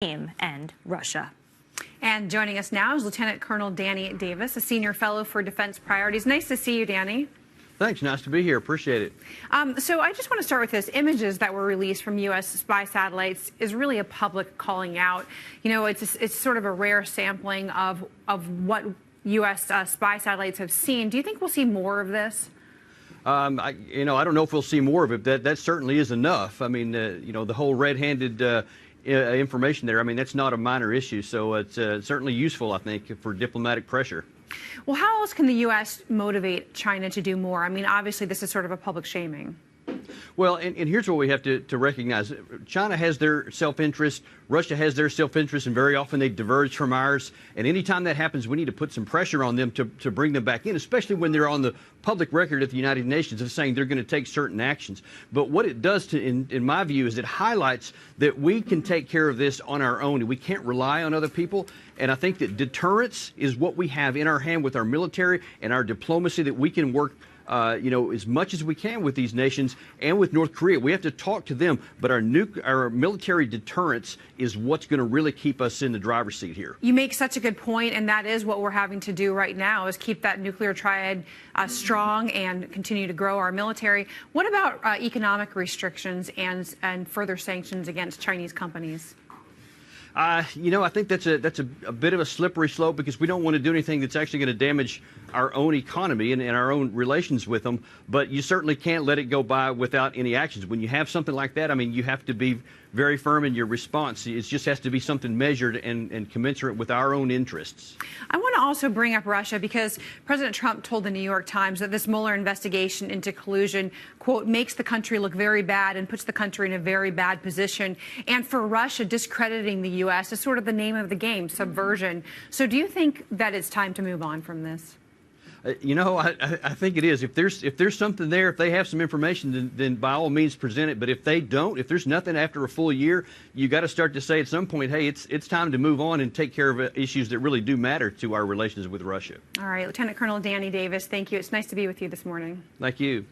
and Russia. And joining us now is Lieutenant Colonel Danny Davis, a senior fellow for Defense Priorities. Nice to see you, Danny. Thanks. Nice to be here. Appreciate it. So I just want to start with this. Images that were released from U.S. spy satellites is really a public calling out. You know, it's sort of a rare sampling of what U.S. Spy satellites have seen. Do you think we'll see more of this? I don't know if we'll see more of it. That certainly is enough. I mean, the whole red-handed information there, I mean, that's not a minor issue. So it's certainly useful, I think, for diplomatic pressure. Well, how else can the U.S. motivate China to do more? I mean, obviously, this is sort of a public shaming. Well, and here's what we have to recognize. China has their self-interest. Russia has their self-interest, and very often they diverge from ours. And anytime that happens, we need to put some pressure on them to bring them back in, especially when they're on the public record at the United Nations of saying they're going to take certain actions. But what it does, in my view, is it highlights that we can take care of this on our own, and we can't rely on other people. And I think that deterrence is what we have in our hand with our military and our diplomacy, that we can work as much as we can with these nations and with North Korea. We have to talk to them, but our military deterrence is what's going to really keep us in the driver's seat here. You make such a good point, and that is what we're having to do right now, is keep that nuclear triad strong and continue to grow our military. What about economic restrictions and further sanctions against Chinese companies? I think that's a bit of a slippery slope, because we don't want to do anything that's actually going to damage our own economy and our own relations with them. But you certainly can't let it go by without any actions. When you have something like that, I mean, you have to be very firm in your response. It just has to be something measured and commensurate with our own interests. I want to also bring up Russia, because President Trump told the New York Times that this Mueller investigation into collusion, quote, makes the country look very bad and puts the country in a very bad position. And for Russia, discrediting the U.S. is sort of the name of the game, subversion. So do you think that it's time to move on from this? I think it is. If there's something there, if they have some information, then by all means present it. But if they don't, if there's nothing after a full year, you got to start to say at some point, hey, it's time to move on and take care of issues that really do matter to our relations with Russia. All right, Lieutenant Colonel Danny Davis, thank you. It's nice to be with you this morning. Thank you.